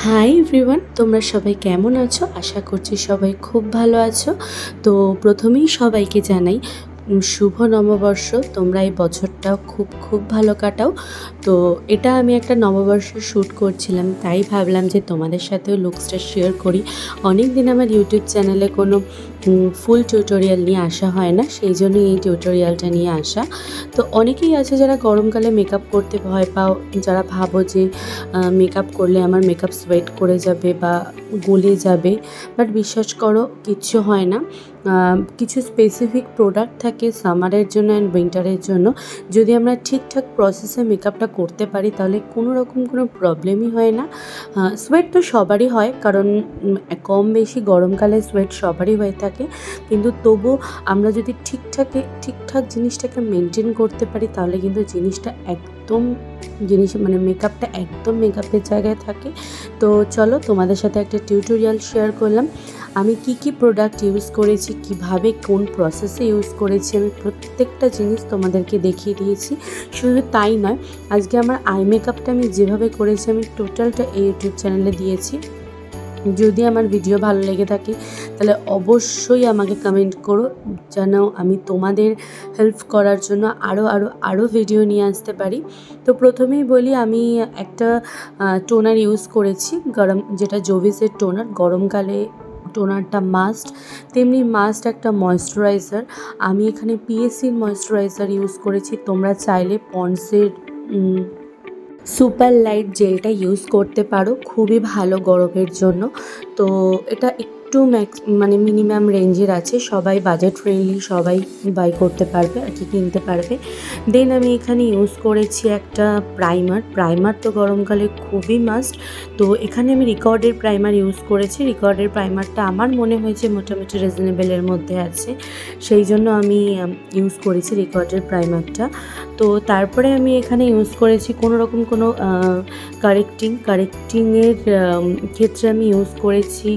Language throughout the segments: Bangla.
হাই এভরিওয়ান, তোমরা সবাই কেমন আছো? আশা করছি সবাই খুব ভালো আছো। তো প্রথমেই সবাইকে জানাই শুভ নববর্ষ। তোমরা এই বছরটা খুব খুব ভালো কাটাও। তো এটা আমি একটা নববর্ষের শ্যুট করছিলাম, তাই ভাবলাম যে তোমাদের সাথেও লুকসটা শেয়ার করি। অনেক দিন আমার ইউটিউব চ্যানেলে কোনো ফুল টিউটোরিয়াল নিয়ে আসা হয় না, সেই জন্যই এই টিউটোরিয়ালটা নিয়ে আসা। তো অনেকেই আছে যারা গরমকালে মেকআপ করতে ভয় পাও, যারা ভাবো যে মেকআপ করলে আমার মেকআপ সোয়েট করে যাবে বা গলে যাবে, বাট বিশ্বাস করো কিচ্ছু হয় না। কিছু স্পেসিফিক প্রোডাক্ট থাকে সামারের জন্য অ্যান্ড উইন্টারের জন্য। যদি আমরা ঠিকঠাক প্রসেসে মেকআপটা করতে পারি তাহলে কোনো রকম কোনো প্রবলেমই হয় না। সোয়েট তো সবারই হয়, কারণ কম বেশি গরমকালে সোয়েট সবারই হয়ে থাকে, কিন্তু তবু আমরা যদি ঠিকঠাক জিনিসটাকে মেনটেন করতে পারি তাহলে কিন্তু জিনিসটা একদম মানে মেকআপটা একদম মেকআপের জায়গায় থাকে। তো চলো তোমাদের সাথে একটা টিউটোরিয়াল শেয়ার করলাম। আমি কি প্রোডাক্ট ইউজ করেছি, কিভাবে কোন প্রসেসে ইউজ করেছি, আমি প্রত্যেকটা জিনিস তোমাদেরকে দেখিয়ে দিয়েছি। শুধু তাই নয়, আজকে আমার আই মেকআপটা আমি যেভাবে করেছি আমি টোটালটা এই ইউটিউব চ্যানেলে দিয়েছি। যদি আমার ভিডিও ভালো লেগে থাকে তাহলে অবশ্যই আমাকে কমেন্ট করো, যেন আমি তোমাদের হেল্প করার জন্য আরও ভিডিও নিয়ে আসতে পারি। তো প্রথমেই বলি, আমি একটা টোনার ইউজ করেছি যেটা জোভিসের টোনার। গরমকালে টোনারটা মাস্ট, তেমনি মাস্ট একটা ময়েশ্চারাইজার। আমি এখানে পিএসসির ময়েশ্চারাইজার ইউজ করেছি। তোমরা চাইলে পন্ডসের সুপার লাইট জেলটা ইউজ করতে পারো, খুবই ভালো গরমের জন্য। তো এটা একটু মানে মিনিমাম রেঞ্জের আছে, সবাই বাজেট ফ্রেন্ডলি, সবাই বাই করতে পারবে আর কি, কিনতে পারবে। দেন আমি এখানে ইউজ করেছি একটা প্রাইমার তো গরমকালে খুবই মাস্ট। তো এখানে আমি রিকর্ডের প্রাইমার ইউজ করেছি। রিকর্ডের প্রাইমারটা আমার মনে হয়েছে মোটামুটি রিজনেবলের মধ্যে আছে, সেই জন্য আমি ইউজ করেছি রিকর্ডের প্রাইমারটা। তো তারপরে আমি এখানে ইউজ করেছি কোনো রকম কোনো কারেক্টিংয়ের ক্ষেত্রে আমি ইউজ করেছি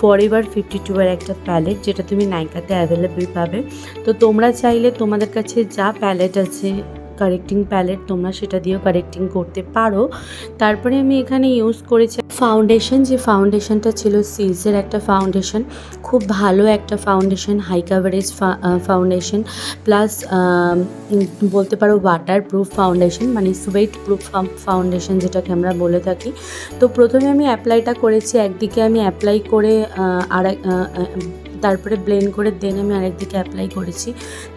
ফরএভার 52 একটা প্যালেট, যেটা তুমি নাইকাতে অ্যাভেলেবেল পাবে। তো তোমরা চাইলে তোমাদের কাছে যা প্যালেট আছে কারেক্টিং প্যালেট, তোমরা সেটা দিয়েও কারেক্টিং করতে পারো। তারপরে আমি এখানে ইউজ করেছি ফাউন্ডেশন, যে ফাউন্ডেশনটা ছিল সিলসের একটা ফাউন্ডেশন, খুব ভালো একটা foundation, high coverage foundation, plus বলতে পারো ওয়াটার প্রুফ ফাউন্ডেশন, মানে সোয়েট প্রুফ ফাউন্ডেশন যেটাকে আমরা বলে থাকি। তো প্রথমে আমি অ্যাপ্লাইটা করেছি, একদিকে আমি অ্যাপ্লাই করে তারপরে ব্লেন্ড করে দেন আমি আরেকদিকে অ্যাপ্লাই করেছি।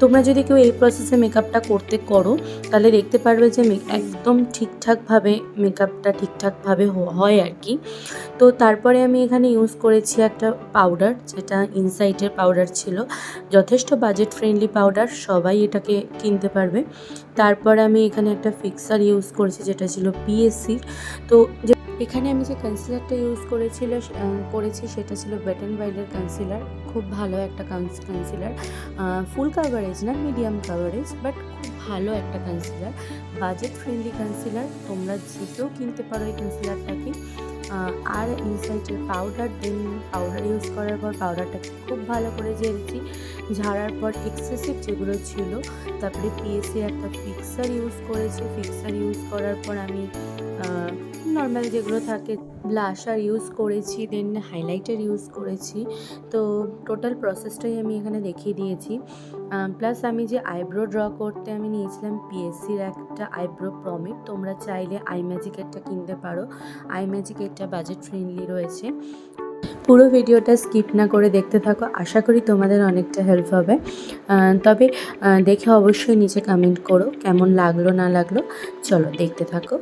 তোমরা যদি কেউ এই প্রসেসে মেকআপটা করো তাহলে দেখতে পারবে যে একদম মেকআপটা ঠিকঠাকভাবে হয় আর কি। তো তারপরে আমি এখানে ইউজ করেছি একটা পাউডার, যেটা ইনসাইটের পাউডার ছিল, যথেষ্ট বাজেট ফ্রেন্ডলি পাউডার, সবাই এটাকে কিনতে পারবে। তারপর আমি এখানে একটা ফিক্সার ইউজ করেছি যেটা ছিল পিএসসির। তো এখানে আমি যে কনসিলারটা ইউজ করেছি সেটা ছিল ওয়েট অ্যান্ড ওয়াইল্ডের কনসিলার, খুব ভালো একটা কনসিলার, ফুল কাভারেজ না, মিডিয়াম কাভারেজ, বাট খুব ভালো একটা কনসিলার, বাজেট ফ্রেন্ডলি কনসিলার। তোমরা যে কেউ কিনতে পারো এই কনসিলারটাকে। আর ইনসাইটের পাউডার, দেন পাউডার ইউজ করার পর পাউডারটাকে খুব ভালো করে ঝাড়ার পর এক্সেসিভ যেগুলো ছিল, তারপরে পিএসসির একটা ফিক্সার ইউজ করেছি। ফিক্সার ইউজ করার পর আমি নর্মাল যেগুলো থাকে ব্লাশার ইউজ করেছি, দেন হাইলাইটার ইউজ করেছি। তো টোটাল প্রসেসটাই আমি এখানে দেখিয়ে দিয়েছি। প্লাস আমি যে আইব্রো ড্র করতে আমি নিয়েছিলাম পিএসসির একটা আইব্রো প্রমিট, তোমরা চাইলে আই ম্যাজিকেরটা কিনতে পারো, আই ম্যাজিকেরটা বাজেট ফ্রেন্ডলি রয়েছে। পুরো ভিডিওটা স্কিপ না করে দেখতে থাকো, আশা করি তোমাদের অনেকটা হেল্প হবে। তবে দেখে অবশ্যই নিচে কমেন্ট করো কেমন লাগলো না লাগলো। চলো দেখতে থাকো।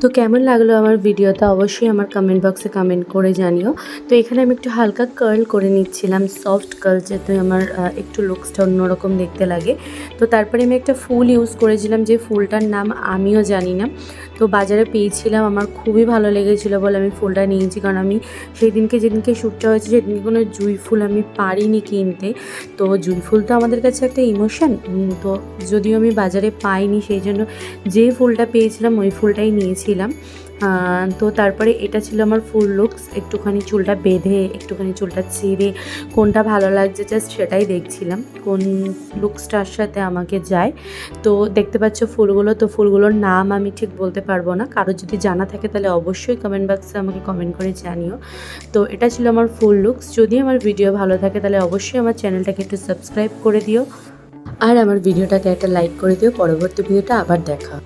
তো কেমন লাগলো আমার ভিডিওটা অবশ্যই আমার কমেন্ট বক্সে কমেন্ট করে জানিও। তো এখানে আমি একটু হালকা কার্ল করে নিচ্ছিলাম, সফট কার্ল, যাতে আমার একটু লুকসটা অন্যরকম দেখতে লাগে। তো তারপরে আমি একটা ফুল ইউজ করেছিলাম, যে ফুলটার নাম আমিও জানি না। তো বাজারে পেয়েছিলাম, আমার খুবই ভালো লেগেছিলো বলে আমি ফুলটা নিয়েছি। কারণ আমি যেদিনকে শ্যুটটা হয়েছে সেদিনকে কোনো জুঁই ফুল আমি পারিনি কিনতে। তো জুঁই ফুল তো আমাদের কাছে একটা ইমোশন। তো যদিও আমি বাজারে পাইনি, সেই জন্য যে ফুলটা পেয়েছিলাম ওই ফুলটাই নিয়েছিলাম। তো তারপরে এটা ছিল আমার ফুল লুকস। একটুখানি চুলটা বেঁধে, একটুখানি চুলটা ছিঁড়ে কোনটা ভালো লাগছে জাস্ট সেটাই দেখছিলাম, কোন লুকসটার সাথে আমাকে যায়। তো দেখতে পাচ্ছ ফুলগুলো, তো ফুলগুলোর নাম আমি ঠিক বলতে পারবো না। কারো যদি জানা থাকে তাহলে অবশ্যই কমেন্ট বক্সে আমাকে কমেন্ট করে জানিও। তো এটা ছিল আমার ফুল লুকস। যদি আমার ভিডিও ভালো থাকে তাহলে অবশ্যই আমার চ্যানেলটাকে একটু সাবস্ক্রাইব করে দিও, আর আমার ভিডিওটাকে একটা লাইক করে দিও। পরবর্তী ভিডিওটা আবার দেখা।